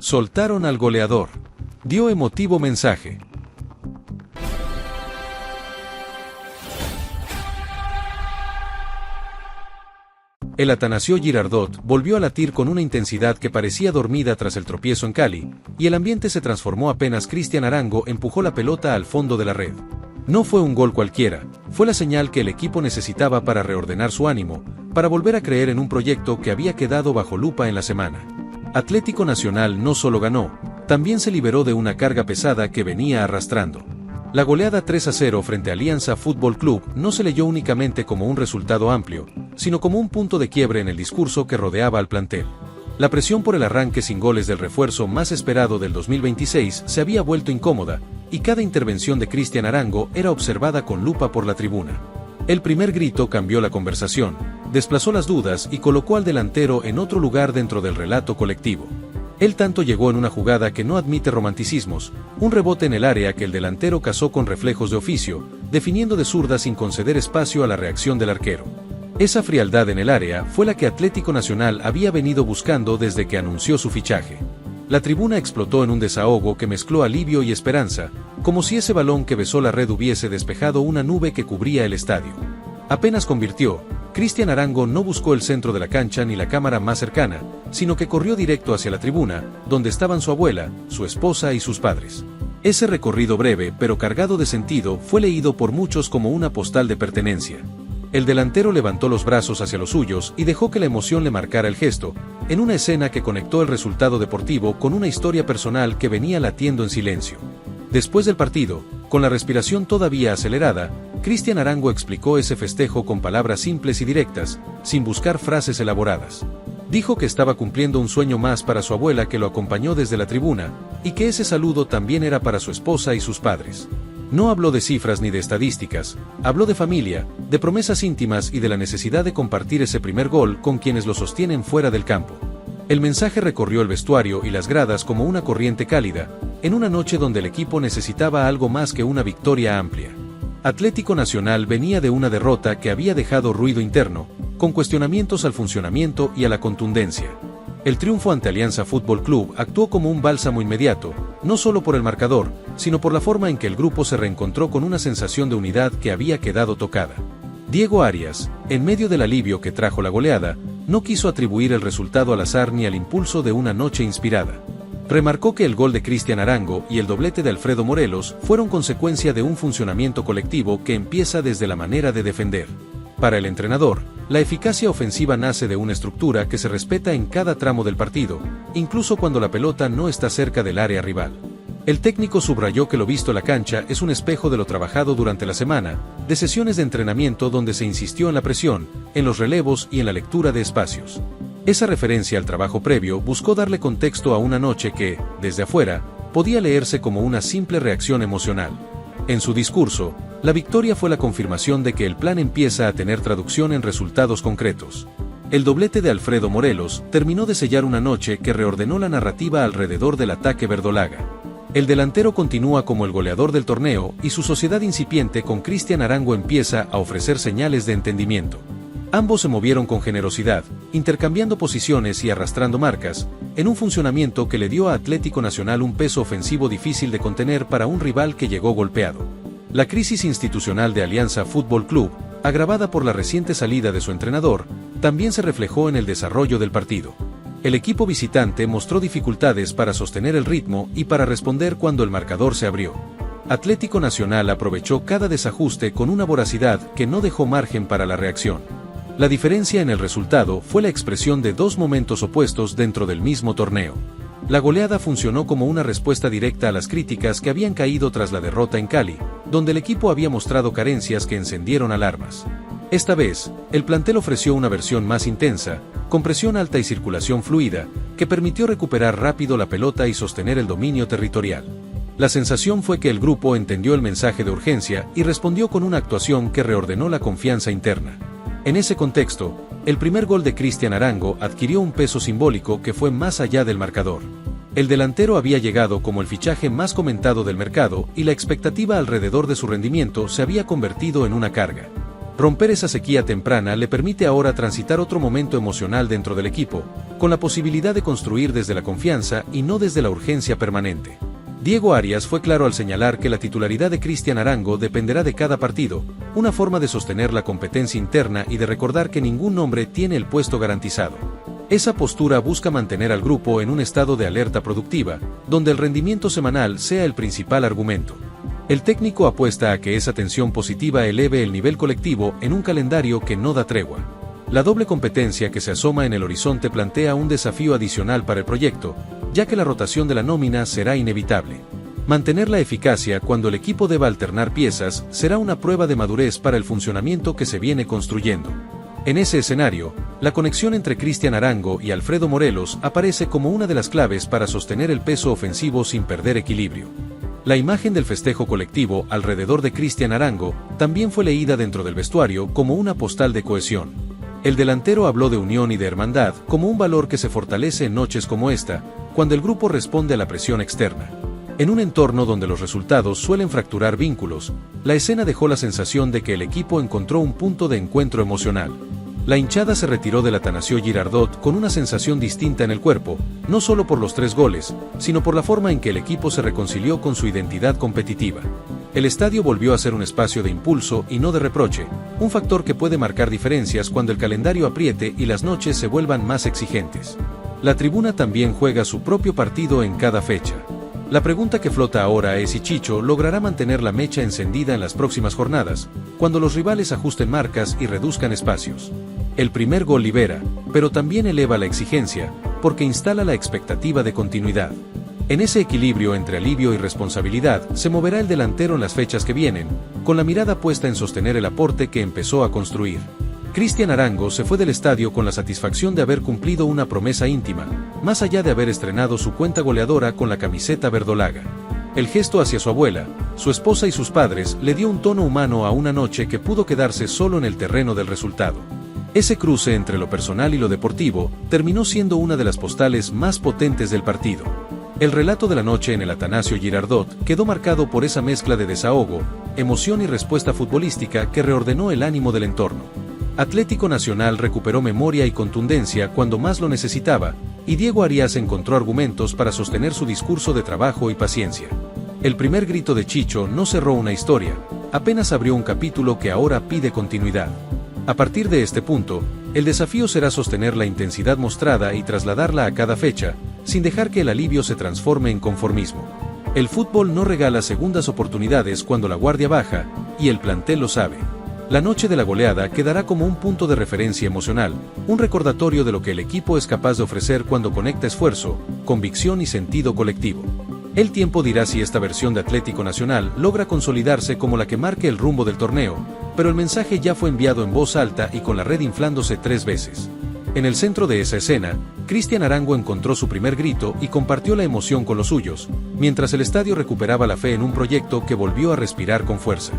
Soltaron al goleador. Dio emotivo mensaje. El Atanasio Girardot volvió a latir con una intensidad que parecía dormida tras el tropiezo en Cali, y el ambiente se transformó apenas Cristian Arango empujó la pelota al fondo de la red. No fue un gol cualquiera, fue la señal que el equipo necesitaba para reordenar su ánimo, para volver a creer en un proyecto que había quedado bajo lupa en la semana. Atlético Nacional no solo ganó, también se liberó de una carga pesada que venía arrastrando. La goleada 3-0 frente a Alianza Fútbol Club no se leyó únicamente como un resultado amplio, sino como un punto de quiebre en el discurso que rodeaba al plantel. La presión por el arranque sin goles del refuerzo más esperado del 2026 se había vuelto incómoda, y cada intervención de Cristian Arango era observada con lupa por la tribuna. El primer grito cambió la conversación, desplazó las dudas y colocó al delantero en otro lugar dentro del relato colectivo. El tanto llegó en una jugada que no admite romanticismos, un rebote en el área que el delantero cazó con reflejos de oficio, definiendo de zurda sin conceder espacio a la reacción del arquero. Esa frialdad en el área fue la que Atlético Nacional había venido buscando desde que anunció su fichaje. La tribuna explotó en un desahogo que mezcló alivio y esperanza, como si ese balón que besó la red hubiese despejado una nube que cubría el estadio. Apenas convirtió, Cristian Arango no buscó el centro de la cancha ni la cámara más cercana, sino que corrió directo hacia la tribuna, donde estaban su abuela, su esposa y sus padres. Ese recorrido breve pero cargado de sentido fue leído por muchos como una postal de pertenencia. El delantero levantó los brazos hacia los suyos y dejó que la emoción le marcara el gesto, en una escena que conectó el resultado deportivo con una historia personal que venía latiendo en silencio. Después del partido, con la respiración todavía acelerada, Cristian Arango explicó ese festejo con palabras simples y directas, sin buscar frases elaboradas. Dijo que estaba cumpliendo un sueño más para su abuela que lo acompañó desde la tribuna, y que ese saludo también era para su esposa y sus padres. No habló de cifras ni de estadísticas, habló de familia, de promesas íntimas y de la necesidad de compartir ese primer gol con quienes lo sostienen fuera del campo. El mensaje recorrió el vestuario y las gradas como una corriente cálida, en una noche donde el equipo necesitaba algo más que una victoria amplia. Atlético Nacional venía de una derrota que había dejado ruido interno, con cuestionamientos al funcionamiento y a la contundencia. El triunfo ante Alianza Fútbol Club actuó como un bálsamo inmediato, no solo por el marcador, sino por la forma en que el grupo se reencontró con una sensación de unidad que había quedado tocada. Diego Arias, en medio del alivio que trajo la goleada, no quiso atribuir el resultado al azar ni al impulso de una noche inspirada. Remarcó que el gol de Cristian Arango y el doblete de Alfredo Morelos fueron consecuencia de un funcionamiento colectivo que empieza desde la manera de defender. Para el entrenador, la eficacia ofensiva nace de una estructura que se respeta en cada tramo del partido, incluso cuando la pelota no está cerca del área rival. El técnico subrayó que lo visto en la cancha es un espejo de lo trabajado durante la semana, de sesiones de entrenamiento donde se insistió en la presión, en los relevos y en la lectura de espacios. Esa referencia al trabajo previo buscó darle contexto a una noche que, desde afuera, podía leerse como una simple reacción emocional. En su discurso, la victoria fue la confirmación de que el plan empieza a tener traducción en resultados concretos. El doblete de Alfredo Morelos terminó de sellar una noche que reordenó la narrativa alrededor del ataque verdolaga. El delantero continúa como el goleador del torneo y su sociedad incipiente con Cristian Arango empieza a ofrecer señales de entendimiento. Ambos se movieron con generosidad, intercambiando posiciones y arrastrando marcas, en un funcionamiento que le dio a Atlético Nacional un peso ofensivo difícil de contener para un rival que llegó golpeado. La crisis institucional de Alianza Fútbol Club, agravada por la reciente salida de su entrenador, también se reflejó en el desarrollo del partido. El equipo visitante mostró dificultades para sostener el ritmo y para responder cuando el marcador se abrió. Atlético Nacional aprovechó cada desajuste con una voracidad que no dejó margen para la reacción. La diferencia en el resultado fue la expresión de dos momentos opuestos dentro del mismo torneo. La goleada funcionó como una respuesta directa a las críticas que habían caído tras la derrota en Cali, donde el equipo había mostrado carencias que encendieron alarmas. Esta vez, el plantel ofreció una versión más intensa, con presión alta y circulación fluida, que permitió recuperar rápido la pelota y sostener el dominio territorial. La sensación fue que el grupo entendió el mensaje de urgencia y respondió con una actuación que reordenó la confianza interna. En ese contexto, el primer gol de Cristian Arango adquirió un peso simbólico que fue más allá del marcador. El delantero había llegado como el fichaje más comentado del mercado y la expectativa alrededor de su rendimiento se había convertido en una carga. Romper esa sequía temprana le permite ahora transitar otro momento emocional dentro del equipo, con la posibilidad de construir desde la confianza y no desde la urgencia permanente. Diego Arias fue claro al señalar que la titularidad de Cristian Arango dependerá de cada partido, una forma de sostener la competencia interna y de recordar que ningún nombre tiene el puesto garantizado. Esa postura busca mantener al grupo en un estado de alerta productiva, donde el rendimiento semanal sea el principal argumento. El técnico apuesta a que esa tensión positiva eleve el nivel colectivo en un calendario que no da tregua. La doble competencia que se asoma en el horizonte plantea un desafío adicional para el proyecto, ya que la rotación de la nómina será inevitable. Mantener la eficacia cuando el equipo deba alternar piezas será una prueba de madurez para el funcionamiento que se viene construyendo. En ese escenario, la conexión entre Cristian Arango y Alfredo Morelos aparece como una de las claves para sostener el peso ofensivo sin perder equilibrio. La imagen del festejo colectivo alrededor de Cristian Arango también fue leída dentro del vestuario como una postal de cohesión. El delantero habló de unión y de hermandad como un valor que se fortalece en noches como esta, cuando el grupo responde a la presión externa. En un entorno donde los resultados suelen fracturar vínculos, la escena dejó la sensación de que el equipo encontró un punto de encuentro emocional. La hinchada se retiró del Atanasio Girardot con una sensación distinta en el cuerpo, no solo por los 3 goles, sino por la forma en que el equipo se reconcilió con su identidad competitiva. El estadio volvió a ser un espacio de impulso y no de reproche, un factor que puede marcar diferencias cuando el calendario apriete y las noches se vuelvan más exigentes. La tribuna también juega su propio partido en cada fecha. La pregunta que flota ahora es si Chicho logrará mantener la mecha encendida en las próximas jornadas, cuando los rivales ajusten marcas y reduzcan espacios. El primer gol libera, pero también eleva la exigencia, porque instala la expectativa de continuidad. En ese equilibrio entre alivio y responsabilidad se moverá el delantero en las fechas que vienen, con la mirada puesta en sostener el aporte que empezó a construir. Cristian Arango se fue del estadio con la satisfacción de haber cumplido una promesa íntima, más allá de haber estrenado su cuenta goleadora con la camiseta verdolaga. El gesto hacia su abuela, su esposa y sus padres le dio un tono humano a una noche que pudo quedarse solo en el terreno del resultado. Ese cruce entre lo personal y lo deportivo terminó siendo una de las postales más potentes del partido. El relato de la noche en el Atanasio Girardot quedó marcado por esa mezcla de desahogo, emoción y respuesta futbolística que reordenó el ánimo del entorno. Atlético Nacional recuperó memoria y contundencia cuando más lo necesitaba, y Diego Arias encontró argumentos para sostener su discurso de trabajo y paciencia. El primer grito de Chicho no cerró una historia, apenas abrió un capítulo que ahora pide continuidad. A partir de este punto, el desafío será sostener la intensidad mostrada y trasladarla a cada fecha, sin dejar que el alivio se transforme en conformismo. El fútbol no regala segundas oportunidades cuando la guardia baja, y el plantel lo sabe. La noche de la goleada quedará como un punto de referencia emocional, un recordatorio de lo que el equipo es capaz de ofrecer cuando conecta esfuerzo, convicción y sentido colectivo. El tiempo dirá si esta versión de Atlético Nacional logra consolidarse como la que marque el rumbo del torneo, pero el mensaje ya fue enviado en voz alta y con la red inflándose 3 veces. En el centro de esa escena, Cristian Arango encontró su primer grito y compartió la emoción con los suyos, mientras el estadio recuperaba la fe en un proyecto que volvió a respirar con fuerza.